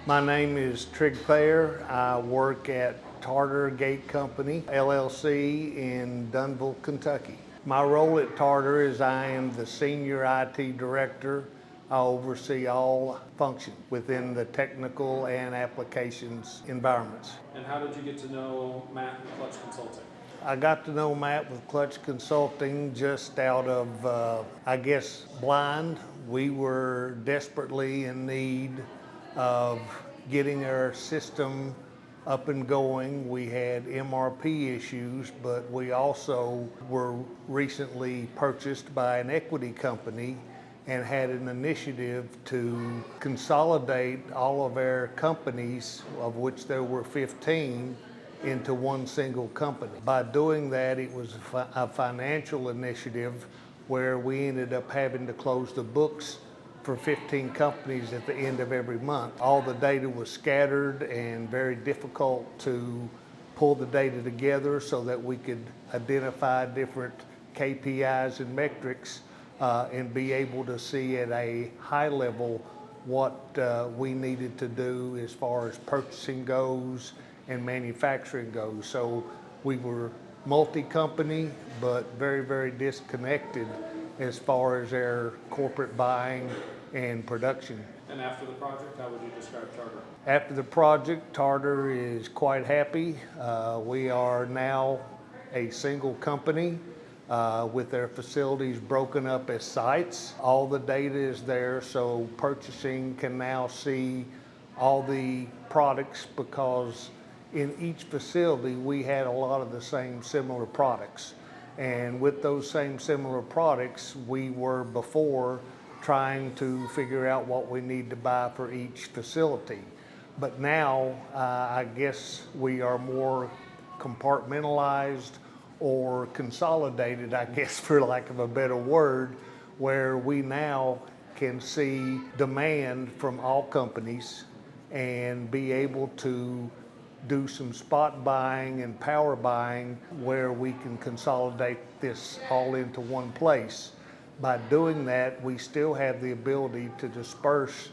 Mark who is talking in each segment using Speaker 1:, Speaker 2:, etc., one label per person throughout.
Speaker 1: My name is Trygve Thayer. I work at Tartar Gate Company, LLC in Dunville, Kentucky. My role at Tartar is I am the Senior IT Director. I oversee all functions within the technical and applications environments.
Speaker 2: And how did you get to know Matt and Clutch Consulting?
Speaker 1: I got to know Matt with Clutch Consulting just out of, blind. We were desperately in need of getting our system up and going. We had MRP issues, but we also were recently purchased by an equity company and had an initiative to consolidate all of our companies, of which there were 15, into one single company. By doing that, it was a financial initiative where we ended up having to close the books for 15 companies at the end of every month. All the data was scattered and very difficult to pull the data together so that we could identify different KPIs and metrics and be able to see at a high level what we needed to do as far as purchasing goes and manufacturing goes. So we were multi-company, but very, very disconnected as far as our corporate buying and production.
Speaker 2: And after the project, how would you describe Tartar?
Speaker 1: After the project, Tartar is quite happy. We are now a single company with their facilities broken up as sites. All the data is there, so purchasing can now see all the products, because in each facility we had a lot of the same similar products. And with those same similar products, we were before trying to figure out what we need to buy for each facility. But now I guess we are more compartmentalized or consolidated, I guess, for lack of a better word, where we now can see demand from all companies and be able to do some spot buying and power buying where we can consolidate this all into one place. By doing that, we still have the ability to disperse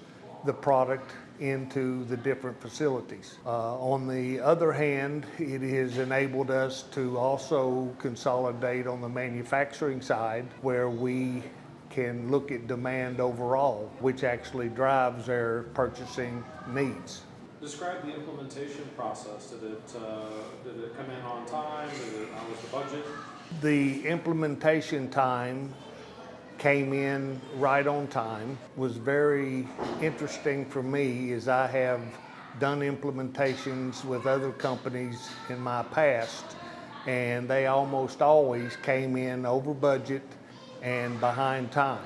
Speaker 1: the product into the different facilities. On the other hand, it has enabled us to also consolidate on the manufacturing side, where we can look at demand overall, which actually drives our purchasing needs.
Speaker 2: Describe the implementation process. Did it come in on time? How was the budget?
Speaker 1: The implementation time came in right on time. Was very interesting for me, as I have done implementations with other companies in my past, and they almost always came in over budget and behind time.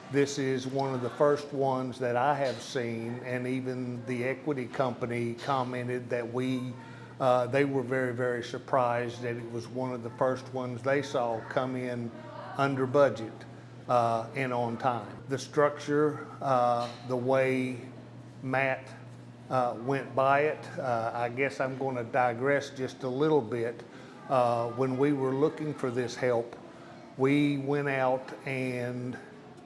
Speaker 1: This is one of the first ones that I have seen, and even the equity company commented that they were very, very surprised that it was one of the first ones they saw come in under budget and on time. The structure, the way Matt went by it, I guess I'm going to digress just a little bit. When we were looking for this help, we went out and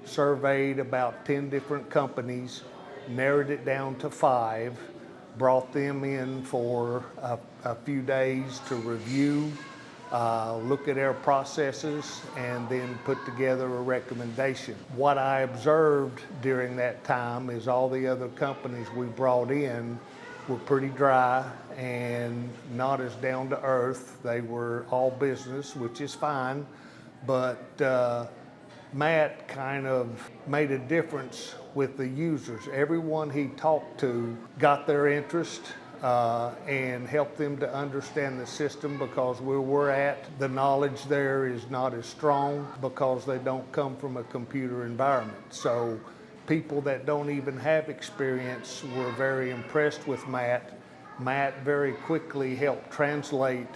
Speaker 1: surveyed about 10 different companies, narrowed it down to 5, brought them in for a few days to review, look at our processes, and then put together a recommendation. What I observed during that time is all the other companies we brought in were pretty dry and not as down to earth. They were all business, which is fine, but Matt kind of made a difference with the users. Everyone he talked to got their interest and helped them to understand the system, because where we're at, the knowledge there is not as strong because they don't come from a computer environment. So people that don't even have experience were very impressed with Matt. Matt very quickly helped translate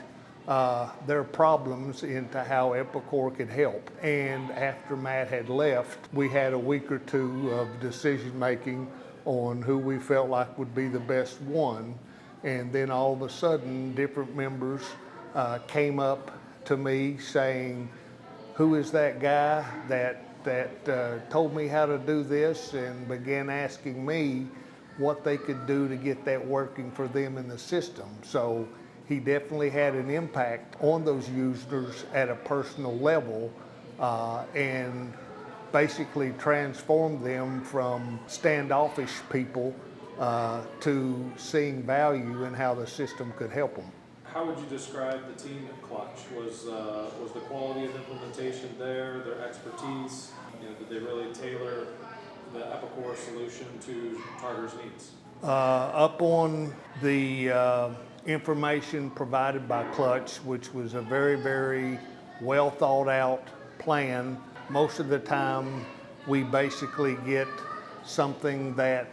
Speaker 1: their problems into how Epicor could help. And after Matt had left, we had a week or two of decision making on who we felt like would be the best one. And then all of a sudden, different members came up to me saying, "Who is that guy that told me how to do this?" and began asking me what they could do to get that working for them in the system. So he definitely had an impact on those users at a personal level, and basically transformed them from standoffish people to seeing value in how the system could help them.
Speaker 2: How would you describe the team at Clutch? Was the quality of implementation there, their expertise? Did they really tailor the Epicor solution to Target's needs?
Speaker 1: Up on the information provided by Clutch, which was a very, very well thought out plan, most of the time we basically get something that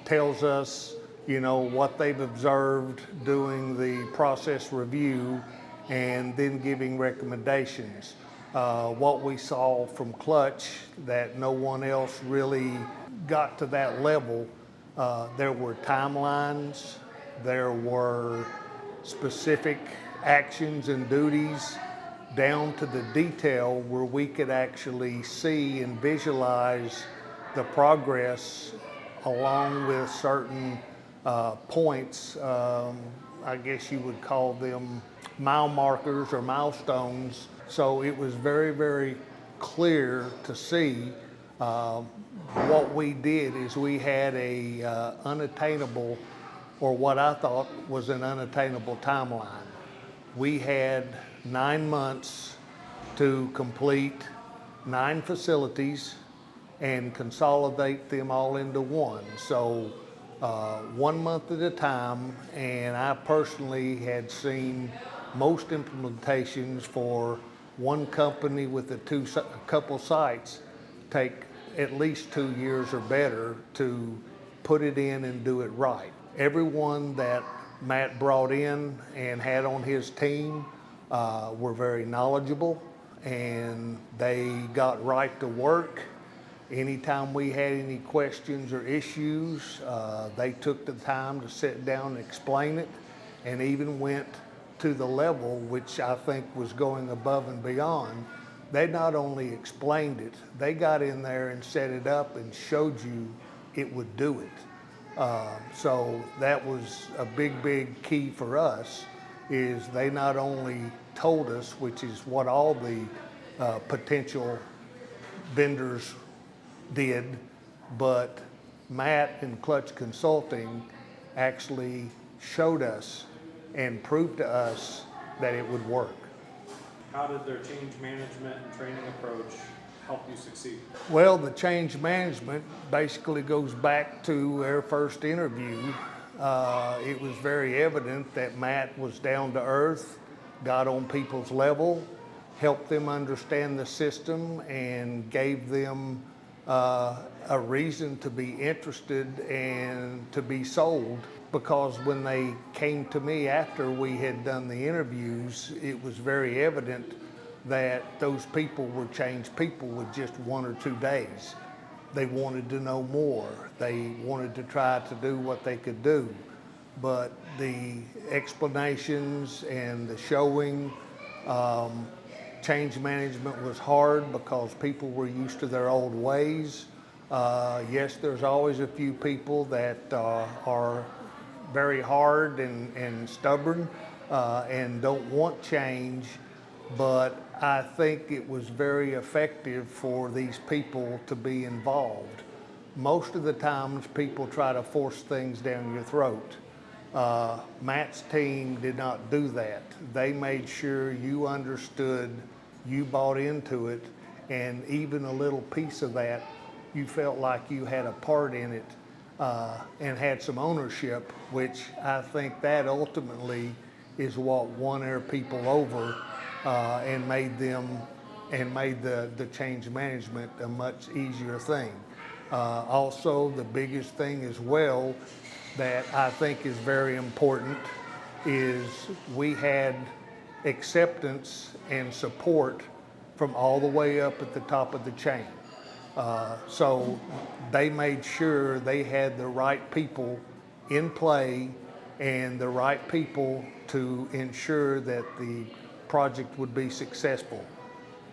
Speaker 1: tells us, what they've observed doing the process review and then giving recommendations. What we saw from Clutch that no one else really got to that level, there were timelines, there were specific actions and duties down to the detail where we could actually see and visualize the progress along with certain points. I guess you would call them mile markers or milestones. So it was very, very clear to see. What we did is we had a unattainable, or what I thought was an unattainable timeline. We had 9 months to complete 9 facilities and consolidate them all into one. So 1 month at a time, and I personally had seen most implementations for one company with a couple sites take at least 2 years or better to put it in and do it right. Everyone that Matt brought in and had on his team were very knowledgeable, and they got right to work. Anytime we had any questions or issues, they took the time to sit down and explain it, and even went to the level, which I think was going above and beyond. They not only explained it, they got in there and set it up and showed you it would do it. So that was a big, big key for us, is they not only told us, which is what all the potential vendors did, but Matt and Clutch Consulting actually showed us and proved to us that it would work.
Speaker 2: How did their change management and training approach help you succeed?
Speaker 1: Well, the change management basically goes back to their first interview. It was very evident that Matt was down to earth, got on people's level, helped them understand the system, and gave them a reason to be interested and to be sold. Because when they came to me after we had done the interviews, it was very evident that those people were changed people with just 1 or 2 days. They wanted to know more. They wanted to try to do what they could do. But the explanations and the showing, change management was hard because people were used to their old ways. Yes, there's always a few people that are very hard and stubborn and don't want change, but I think it was very effective for these people to be involved. Most of the times people try to force things down your throat. Matt's team did not do that. They made sure you understood, you bought into it, and even a little piece of that, you felt like you had a part in it and had some ownership, which I think that ultimately is what won their people over and made the change management a much easier thing. Also, the biggest thing as well that I think is very important is we had acceptance and support from all the way up at the top of the chain. So they made sure they had the right people in play and the right people to ensure that the project would be successful.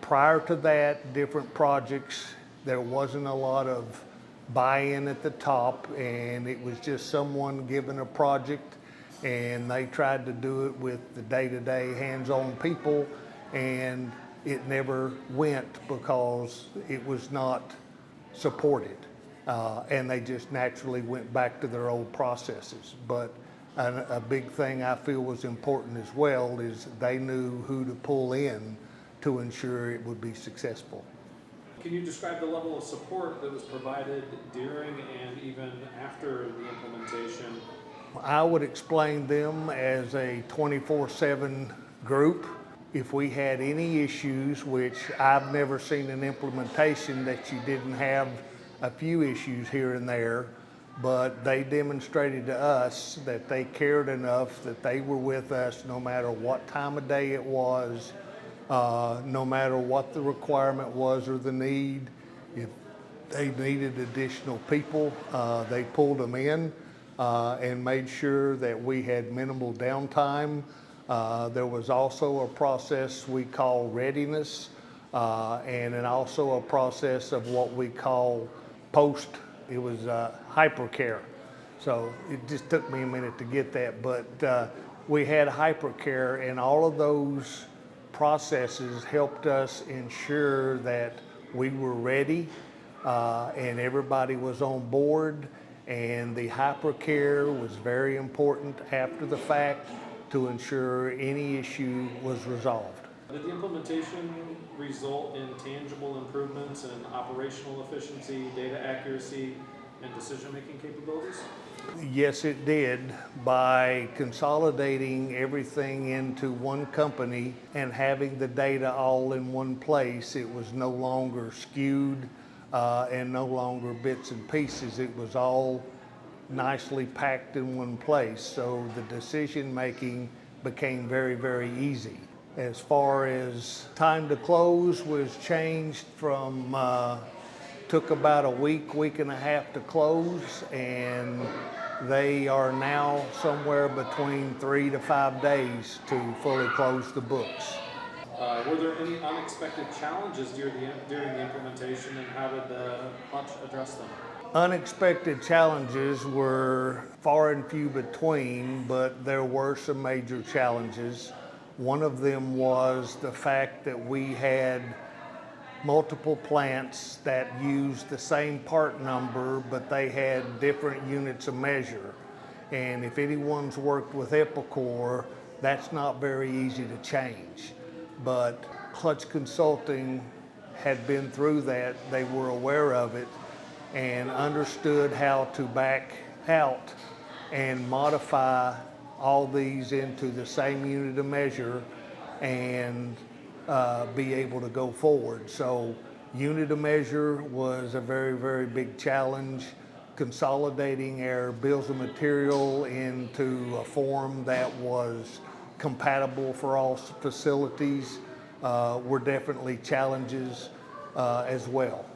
Speaker 1: Prior to that, different projects, there wasn't a lot of buy-in at the top, and it was just someone given a project, and they tried to do it with the day-to-day hands-on people, and it never went because it was not supported. And they just naturally went back to their old processes. But a big thing I feel was important as well is they knew who to pull in to ensure it would be successful.
Speaker 2: Can you describe the level of support that was provided during and even after the implementation?
Speaker 1: I would explain them as a 24/7 group. If we had any issues, which I've never seen an implementation that you didn't have a few issues here and there, but they demonstrated to us that they cared enough that they were with us no matter what time of day it was, no matter what the requirement was or the need. If they needed additional people, they pulled them in and made sure that we had minimal downtime. There was also a process we call readiness, and then also a process of what we call post. It was hypercare. So it just took me a minute to get that, but we had hypercare, and all of those processes helped us ensure that we were ready and everybody was on board. And the hypercare was very important after the fact to ensure any issue was resolved.
Speaker 2: Did the implementation result in tangible improvements in operational efficiency, data accuracy, and decision-making capabilities?
Speaker 1: Yes, it did. By consolidating everything into one company and having the data all in one place, it was no longer skewed and no longer bits and pieces. It was all nicely packed in one place. So the decision making became very, very easy. As far as time to close was changed from took about a week and a half to close, and they are now somewhere between 3 to 5 days to fully close the books.
Speaker 2: Were there any unexpected challenges during the implementation, and how did Clutch address them?
Speaker 1: Unexpected challenges were far and few between, but there were some major challenges. One of them was the fact that we had multiple plants that used the same part number, but they had different units of measure. And if anyone's worked with Epicor, that's not very easy to change. But Clutch Consulting had been through that. They were aware of it and understood how to back out and modify all these into the same unit of measure and be able to go forward. So unit of measure was a very, very big challenge. Consolidating our bills of material into a form that was compatible for all facilities were definitely challenges as well.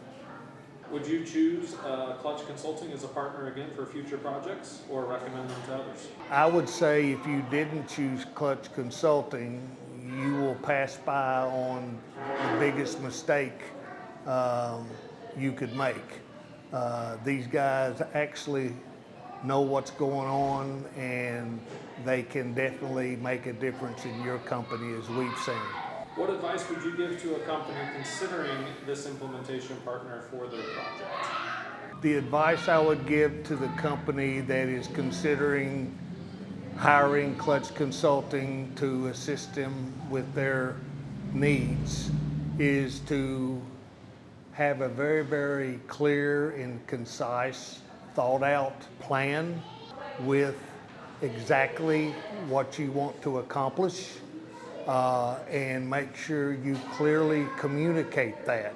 Speaker 2: Would you choose Clutch Consulting as a partner again for future projects, or recommend them to others?
Speaker 1: I would say if you didn't choose Clutch Consulting, you will pass by on the biggest mistake you could make. These guys actually know what's going on, and they can definitely make a difference in your company, as we've seen.
Speaker 2: What advice would you give to a company considering this implementation partner for their project?
Speaker 1: The advice I would give to the company that is considering hiring Clutch Consulting to assist them with their needs is to have a very, very clear and concise, thought out plan with exactly what you want to accomplish, and make sure you clearly communicate that.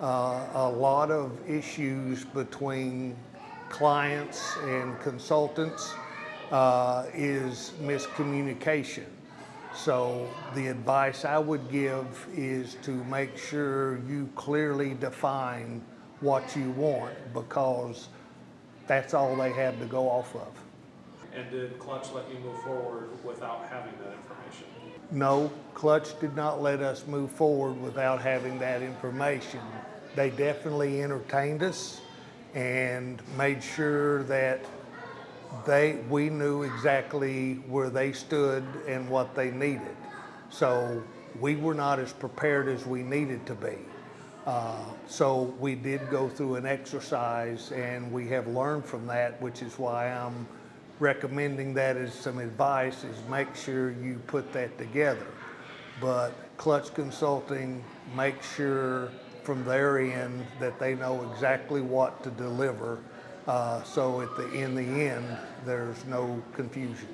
Speaker 1: A lot of issues between clients and consultants is miscommunication. So the advice I would give is to make sure you clearly define what you want, because that's all they have to go off of.
Speaker 2: And did Clutch let you move forward without having that information?
Speaker 1: No, Clutch did not let us move forward without having that information. They definitely entertained us, and made sure that we knew exactly where they stood and what they needed. So we were not as prepared as we needed to be. So we did go through an exercise, and we have learned from that, which is why I'm recommending that as some advice, is make sure you put that together. But Clutch Consulting makes sure from their end that they know exactly what to deliver, so in the end, there's no confusion.